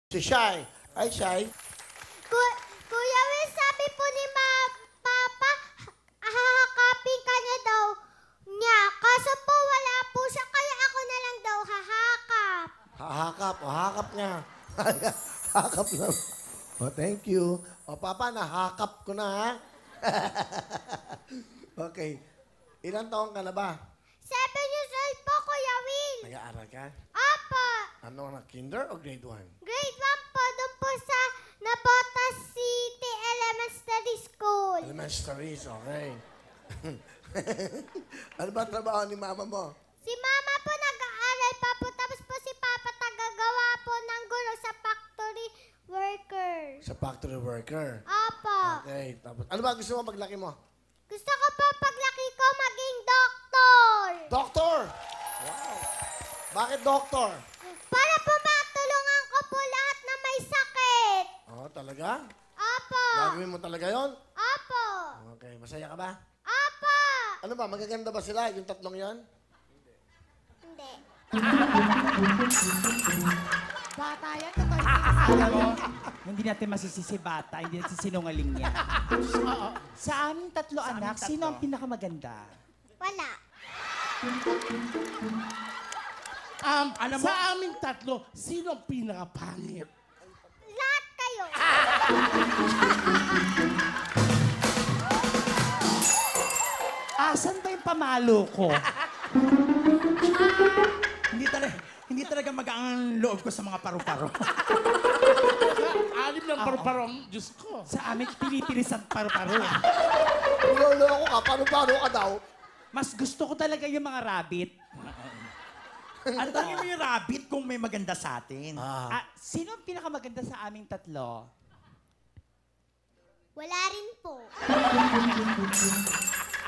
Si Shai. Ay, Shai. Kuya Will, sabi po ni Papa, hahakapin ka niya daw niya. Kaso po wala po siya, kaya ako na lang daw hahakap. Hahakap. O, hakap niya. Hakap na. O, thank you. O, Papa, nahakap ko na, ha? Okay. Ilang taon ka na ba? 7 years old po, Kuya Will. Nag-aaral ka? Opo. Ano na, kinder o grade 1? Grade 1 po, doon po sa Nabotas City Elementary School. Elementaries, okay. Ano ba ang trabaho ni mama mo? Si Mama po nag-aaral pa po, tapos po si Papa tagagawa po ng gulo sa factory worker. Sa factory worker. Opo. Okay. Tapos, ano ba gusto mo paglaki mo? Gusto ko po paglaki ko maging doktor. Doktor! Wow. Bakit doktor? Para po matulungan ko po lahat na may sakit. Oh, talaga? Opo. Gagawin mo talaga yon? Opo. Okay. Masaya ka ba? Opo. Ano ba? Magaganda ba sila? Yung tatlong yon? Hindi. Bata yan, totoo. Alam mo, hindi natin masisisi bata, hindi natin sinungaling yan. Sa aming tatlo anak, sino ang pinakamaganda? Wala. Alam mo, sa aming tatlo, sino ang pinakapangit? Lahat kayo. Asan ba yung pamalo ko? Hindi talaga magaan loob ko sa mga paru-paro. Alim ng parparong, Diyos ko. Sa amin, pinipilis ang paru-paro. Niloloko ka. Paano ka daw? Mas gusto ko talaga yung mga rabbit. Ano talaga mo yung rabbit kung may maganda sa atin? Sino ang pinakamaganda sa aming tatlo? Wala rin po.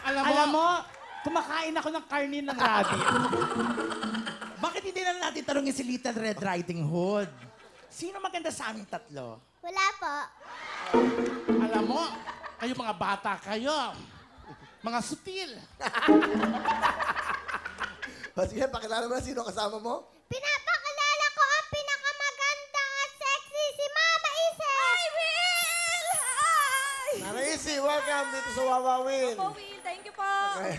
Alam mo, kumakain ako ng karne ng rabbit. Bakit hindi na natin tanongin si Little Red Riding Hood? Sino maganda sa aming tatlo? Wala po. Alam mo, kayo mga bata kayo. Mga sutil. O, sige, pakilala mo na sino kasama mo. Pinapakilala ko ang pinakamaganda at sexy si Mama Ise. Hi, Will! Hi! Nana Isi, welcome dito sa Wawawin. Po, Will. Thank you po. Okay.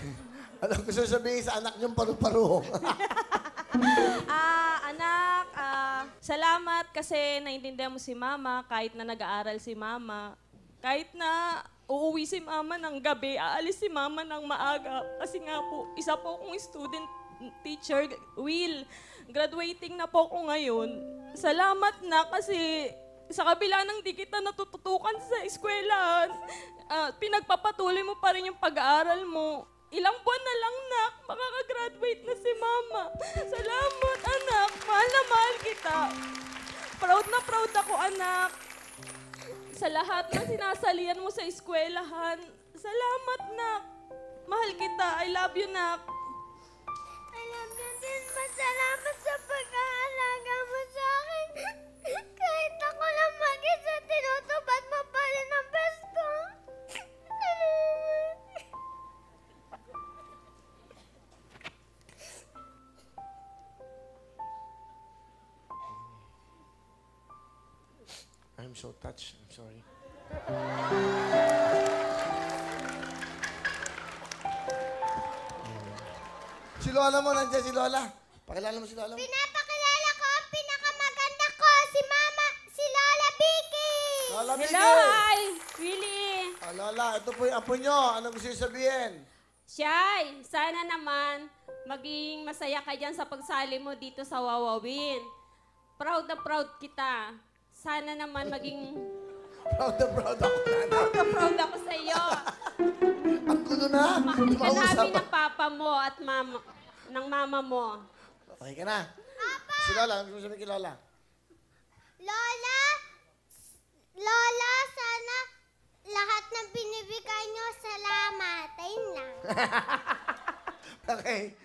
Anong gusto sabihin sa anak niyong paru-paro? Anak, salamat kasi naintindihan mo si Mama kahit na nag-aaral si Mama. Kahit na uuwi si Mama ng gabi, aalis si Mama ng maaga. Kasi nga po, isa po akong student teacher, Will. Graduating na po ako ngayon. Salamat na kasi sa kabila ng di kita natututukan sa eskwelahan, pinagpapatuloy mo pa rin yung pag-aaral mo. Ilang buwan na lang, nak, makakagraduate na si Mama. Salamat, anak. Mahal na mahal kita. Proud na proud ako, anak. Sa lahat ng sinasalian mo sa eskwelahan. Salamat, nak. Mahal kita. I love you, nak. I love you din. Masalamat sa pag-aalaga mo sa akin. Kahit ako lang mag-isa, tinutupad mo pa rin ang best ko. Salamat. I'm so touched. I'm sorry. Si Lola mo, nandiyan si Lola. Pakilala mo si Lola mo. Pinapakilala ko ang pinakamaganda ko, si Mama, si Lola Vicky. Lola Hello, Miguel. hi. Willie. Oh, Lola, ito po yung apo nyo. Ano gusto yung sabihin? Shy, sana naman maging masaya ka dyan sa pagsali mo dito sa Wawawin. Proud na proud kita. Sana naman maging Proud na proud ako. proud ako sa iyo. Ang gulo na. Mahal ka Mausap. namin ng papa mo at ng mama mo. Okay ka na. Si Lola, ano gusto sabihin kay Lola? Lola, sana lahat ng binibigay nyo, salamat. Ayun lang. Okay.